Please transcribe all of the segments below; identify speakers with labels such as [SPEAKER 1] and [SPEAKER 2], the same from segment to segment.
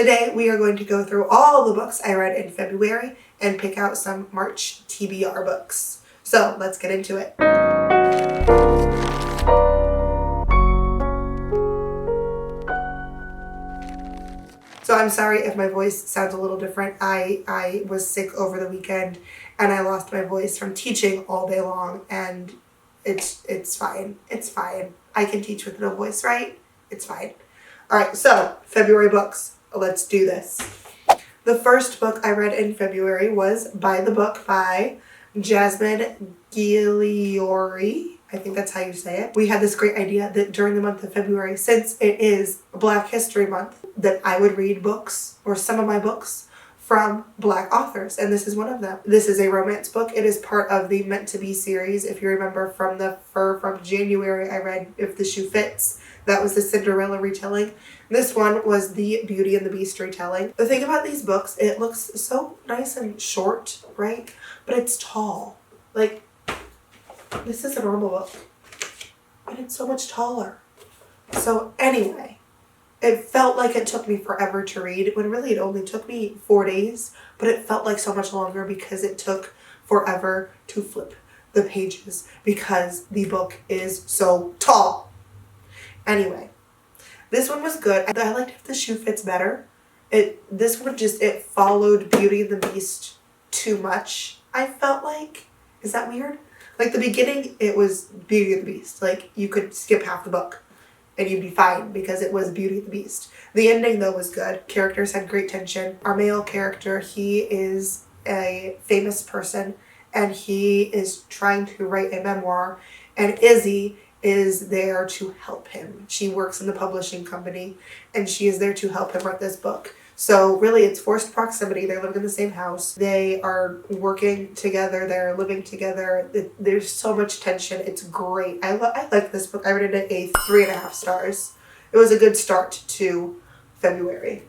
[SPEAKER 1] Today we are going to go through all the books I read in February and pick out some March TBR books. So let's get into it. So I'm sorry if my voice sounds a little different. I was sick over the weekend and I lost my voice from teaching all day long, and it's fine. It's fine. I can teach with no voice, right? It's fine. All right, so February books. Let's do this. The first book I read in February was By the Book by Jasmine Guillory. I think that's how you say it. We had this great idea that during the month of February, since it is Black History Month, that I would read books, or some of my books, from Black authors, and this is one of them. This is a romance book. It is part of the Meant to Be series. If you remember from January, I read If the Shoe Fits. That was the Cinderella retelling. This one was the Beauty and the Beast retelling. The thing about these books, it looks so nice and short, right? But it's tall. Like, this is a normal book, but it's so much taller. So anyway, it felt like it took me forever to read, when really it only took me 4 days, but it felt like so much longer because it took forever to flip the pages because the book is so tall. Anyway, this one was good. I liked If the Shoe Fits better. This one it followed Beauty and the Beast too much, I felt like. Is that weird? Like, the beginning, it was Beauty and the Beast. Like, you could skip half the book and you'd be fine because it was Beauty and the Beast. The ending, though, was good. Characters had great tension. Our male character, he is a famous person and he is trying to write a memoir, and Izzy is there to help him. She works in the publishing company and she is there to help him write this book. So really it's forced proximity. They're living in the same house. They are working together. They're living together. There's so much tension. It's great. I like this book. I rated it a 3.5 stars. It was a good start to February.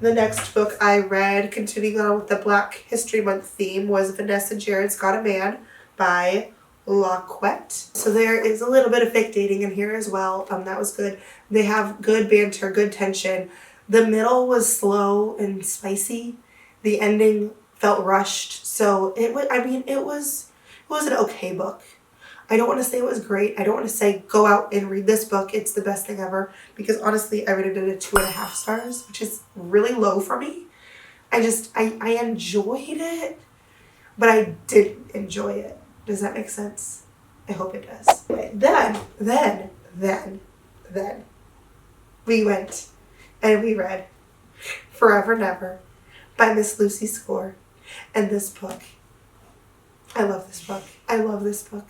[SPEAKER 1] The next book I read, continuing on with the Black History Month theme, was Vanessa Jared's Got a Man by LaQuette. So there is a little bit of fake dating in here as well. That was good. They have good banter, good tension. The middle was slow and spicy. The ending felt rushed. So it was an okay book. I don't want to say it was great. I don't want to say go out and read this book. It's the best thing ever, because honestly, I rated it a 2.5 stars, which is really low for me. I enjoyed it, but I didn't enjoy it. Does that make sense? I hope it does. Okay, then we went and we read Forever Never by Miss Lucy Score. And this book, I love this book. I love this book.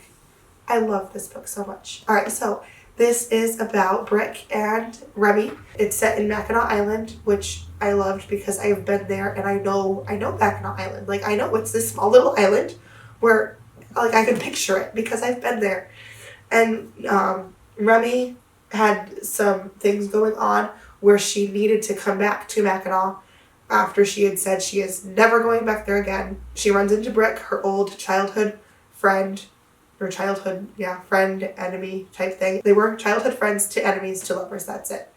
[SPEAKER 1] I love this book so much. All right, so this is about Brick and Remy. It's set in Mackinac Island, which I loved because I have been there and I know Mackinac Island. Like, I know it's this small little island where, like, I can picture it because I've been there. And Remy had some things going on where she needed to come back to Mackinac after she had said she is never going back there again. She runs into Brick, her old childhood friend, friend, enemy type thing. They were childhood friends to enemies to lovers, that's it.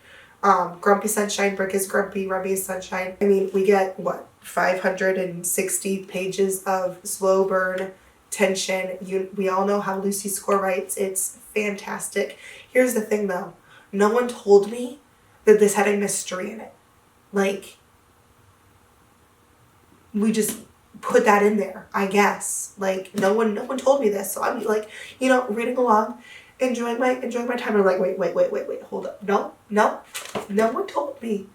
[SPEAKER 1] Grumpy Sunshine, Brick is grumpy, Remy is sunshine. I mean, we get, 560 pages of slow burn tension. We all know how Lucy Score writes. It's fantastic. Here's the thing, though. No one told me that this had a mystery in it. Like, we just put that in there, I guess. Like, no one told me this. So I'm like, reading along, enjoying my time. I'm like, wait, hold up. No one told me.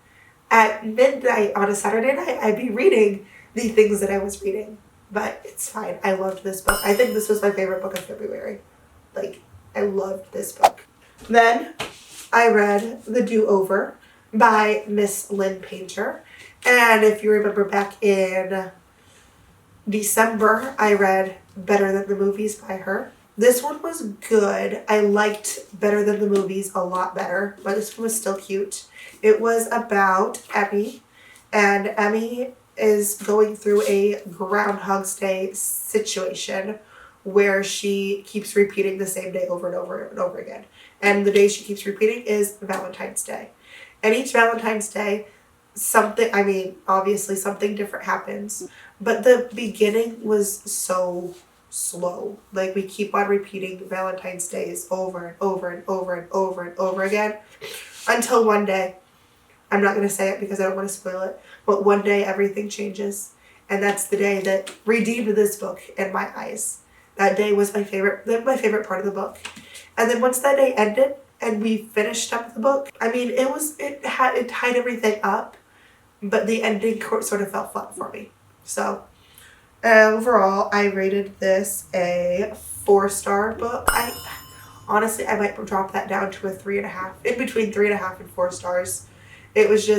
[SPEAKER 1] At midnight on a Saturday night, I'd be reading the things that I was reading. But it's fine. I loved this book. I think this was my favorite book of February. Like, I loved this book. Then I read The Do-Over by Miss Lynn Painter. And if you remember back in December, I read Better Than the Movies by her. This one was good. I liked Better Than the Movies a lot better, but this one was still cute. It was about Emmy, and Emmy is going through a Groundhog's Day situation where she keeps repeating the same day over and over and over again. And the day she keeps repeating is Valentine's Day. And each Valentine's Day, obviously something different happens, but the beginning was so slow. Like, we keep on repeating Valentine's Days over and over and over and over and over again until one day, I'm not going to say it because I don't want to spoil it, but one day everything changes. And that's the day that redeemed this book in my eyes. That day was my favorite part of the book. And then once that day ended and we finished up the book, it tied everything up, but the ending sort of fell flat for me. So overall, I rated this a 4-star book. Honestly, I might drop that down to a 3.5, in between 3.5 and 4 stars. It was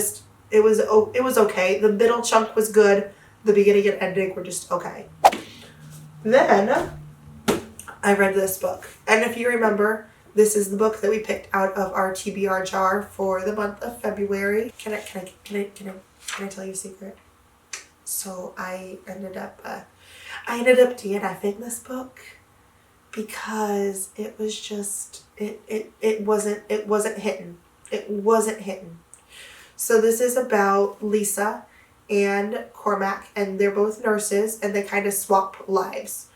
[SPEAKER 1] okay. The middle chunk was good. The beginning and ending were just okay. Then I read this book, and if you remember, this is the book that we picked out of our TBR jar for the month of February. Can I tell you a secret? So I ended up DNFing this book because it was just it wasn't hitting. It wasn't hitting. So this is about Lisa and Cormac, and they're both nurses, and they kind of swap lives.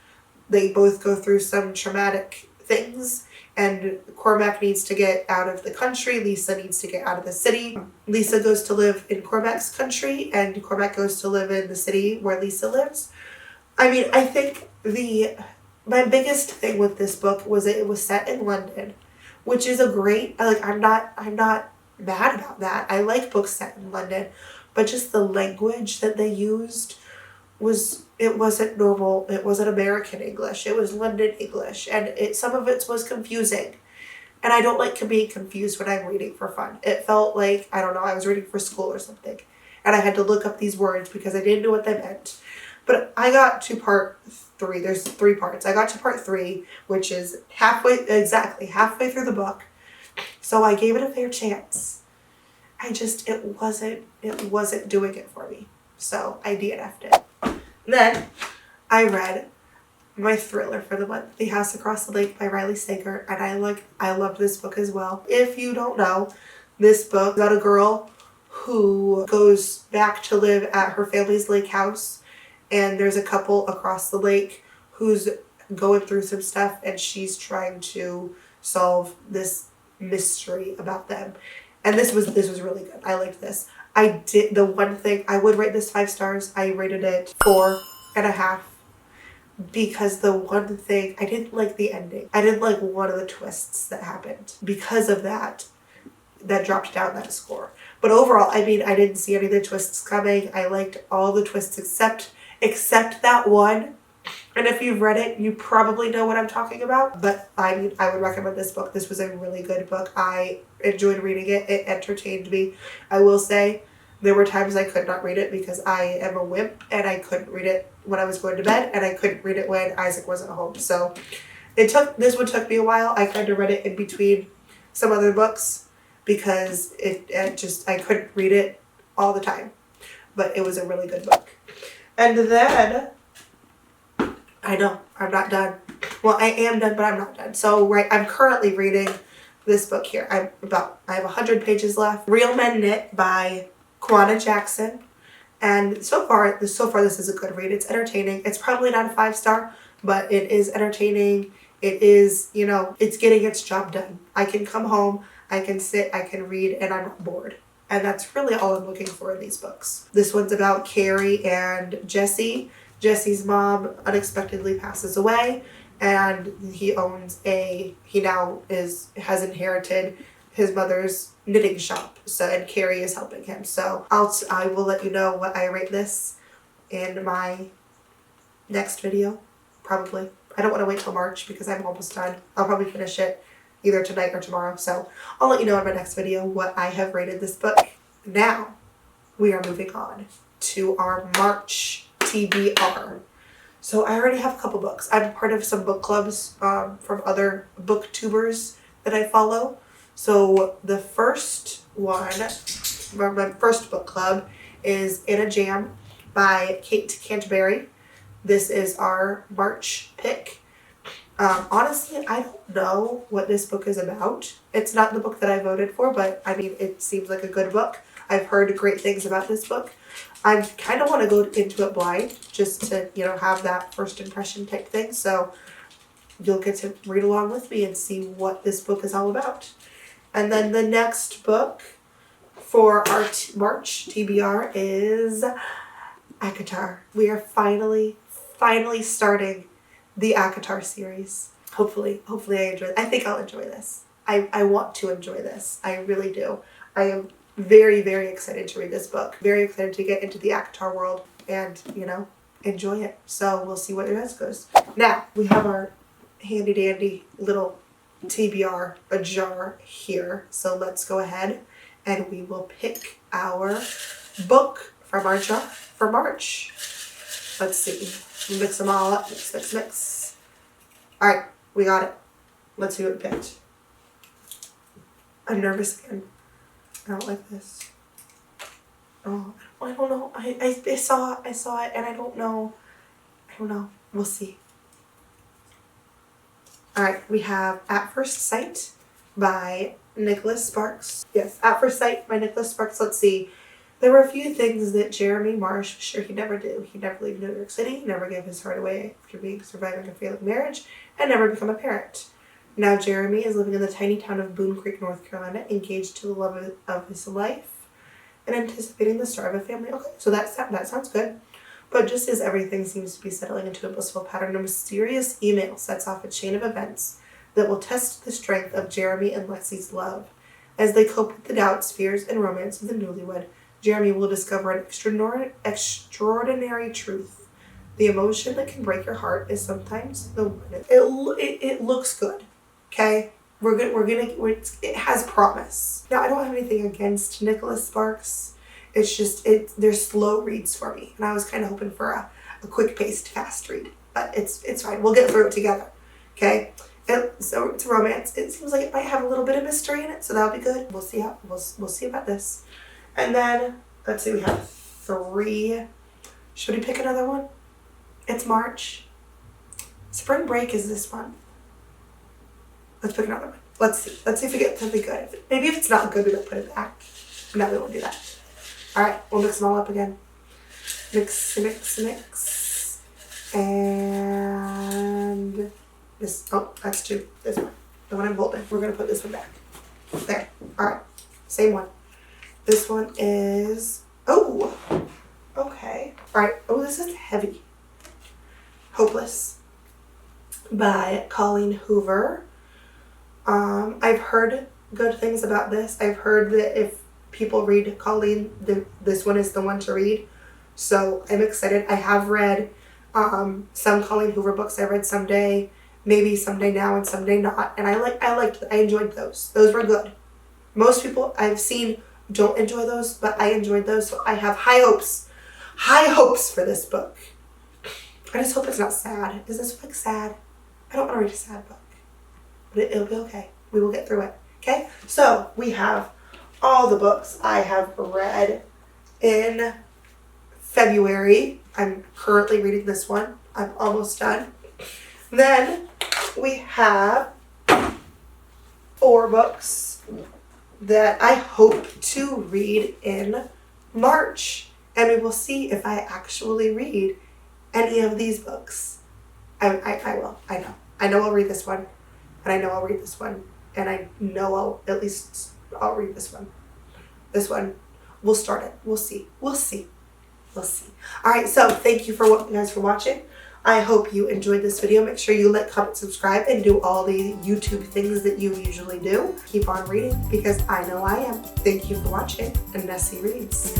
[SPEAKER 1] They both go through some traumatic things, and Cormac needs to get out of the country. Lisa needs to get out of the city. Lisa goes to live in Cormac's country, and Cormac goes to live in the city where Lisa lives. I think my biggest thing with this book was that it was set in London, which is I'm not mad about that. I like books set in London, but just the language that they used wasn't normal. It wasn't American English. It was London English, and some of it was confusing. And I don't like being confused when I'm reading for fun. It felt like, I don't know, I was reading for school or something, and I had to look up these words because I didn't know what they meant. But I got to part 3. There's 3 parts. I got to part 3, which is halfway through the book. So I gave it a fair chance. It wasn't doing it for me. So I DNF'd it. Then I read my thriller for the month, The House Across the Lake by Riley Sager, and I loved this book as well. If you don't know, this book is about a girl who goes back to live at her family's lake house, and there's a couple across the lake who's going through some stuff, and she's trying to solve this mystery about them. And this was really good. I liked this. The one thing, I would rate this 5 stars. I rated it 4.5 because the one thing, I didn't like the ending. I didn't like one of the twists that happened. Because of that dropped down that score. But overall, I didn't see any of the twists coming. I liked all the twists except that one. And if you've read it, you probably know what I'm talking about. But I would recommend this book. This was a really good book. I enjoyed reading it. It entertained me. I will say there were times I could not read it because I am a wimp, and I couldn't read it when I was going to bed, and I couldn't read it when Isaac wasn't home. So this one took me a while. I kind of read it in between some other books because I couldn't read it all the time. But it was a really good book. And then, I know, I'm not done. Well, I am done, but I'm not done. So, I'm currently reading this book here. I have 100 pages left. Real Men Knit by Kwana Jackson. And so far this is a good read. It's entertaining. It's probably not a 5-star, but it is entertaining. It is, it's getting its job done. I can come home, I can sit, I can read, and I'm not bored. And that's really all I'm looking for in these books. This one's about Carrie and Jesse. Jesse's mom unexpectedly passes away, and he now has inherited his mother's knitting shop. So, and Carrie is helping him. So I will let you know what I rate this in my next video, probably. I don't want to wait till March because I'm almost done. I'll probably finish it either tonight or tomorrow. So I'll let you know in my next video what I have rated this book. Now we are moving on to our March TBR. So I already have a couple books. I'm part of some book clubs from other booktubers that I follow. So the first one, my first book club, is In a Jam by Kate Canterbury. This is our March pick. Honestly, I don't know what this book is about. It's not the book that I voted for, but it seems like a good book. I've heard great things about this book. I kind of want to go into it blind just to, you know, have that first impression type thing. So you'll get to read along with me and see what this book is all about. And then the next book for our March TBR is ACOTAR. We are finally starting the ACOTAR series. Hopefully I enjoy it. I think I'll enjoy this. I want to enjoy this. I really do. I am very, very excited to read this book. Very excited to get into the ACOTAR world and, you know, enjoy it. So we'll see what the rest goes. Now, we have our handy dandy little TBR, a jar here. So let's go ahead and we will pick our book from our jar for March. Let's see. Mix them all up. Mix. All right, we got it. Let's see what we picked. I'm nervous again. I don't like this. Oh, I don't know. I saw it and I don't know. We'll see. All right, we have At First Sight by Nicholas Sparks. Yes, At First Sight by Nicholas Sparks. Let's see. There were a few things that Jeremy Marsh was sure he'd never do. He'd never leave New York City, never give his heart away after surviving a failing marriage, and never become a parent. Now Jeremy is living in the tiny town of Boone Creek, North Carolina, engaged to the love of his life, and anticipating the start of a family. Okay, so that sounds good. But just as everything seems to be settling into a blissful pattern, a mysterious email sets off a chain of events that will test the strength of Jeremy and Leslie's love. As they cope with the doubts, fears, and romance of the newlywed, Jeremy will discover an extraordinary truth. The emotion that can break your heart is sometimes the one. It looks good, okay? It has promise. Now, I don't have anything against Nicholas Sparks. It's just, they're slow reads for me. And I was kind of hoping for a quick-paced, fast read. But it's fine. We'll get through it together, okay? So it's a romance. It seems like it might have a little bit of mystery in it, so that'll be good. We'll see about this. And then, let's see, we have 3. Should we pick another one? It's March. Spring break is this one. Let's pick another one. Let's see if we get something good. Maybe if it's not good, we don't put it back. No, we won't do that. All right, we'll mix them all up again. Mix. And this, oh, that's 2. This one, the one I'm holding. We're gonna put this one back. There, all right, same one. This one is, oh, okay. All right, oh, this is heavy. Hopeless by Colleen Hoover. I've heard good things about this. I've heard that if people read Colleen, this one is the one to read. So I'm excited. I have read some Colleen Hoover books. I read Someday, maybe Someday Now and Someday Not. And I enjoyed those. Those were good. Most people I've seen don't enjoy those, but I enjoyed those. So I have high hopes for this book. I just hope it's not sad. Is this book sad? I don't want to read a sad book, but it'll be okay. We will get through it. Okay? So we have all the books I have read in February. I'm currently reading this one. I'm almost done. Then we have 4 books that I hope to read in March. And we will see if I actually read any of these books. I will. I know I'll read this one. And I know I'll read this one. And I know I'll read this one. This one, we'll start it. We'll see. All right, so thank you guys for watching. I hope you enjoyed this video. Make sure you like, comment, subscribe, and do all the YouTube things that you usually do. Keep on reading because I know I am. Thank you for watching, and Nessie Reads.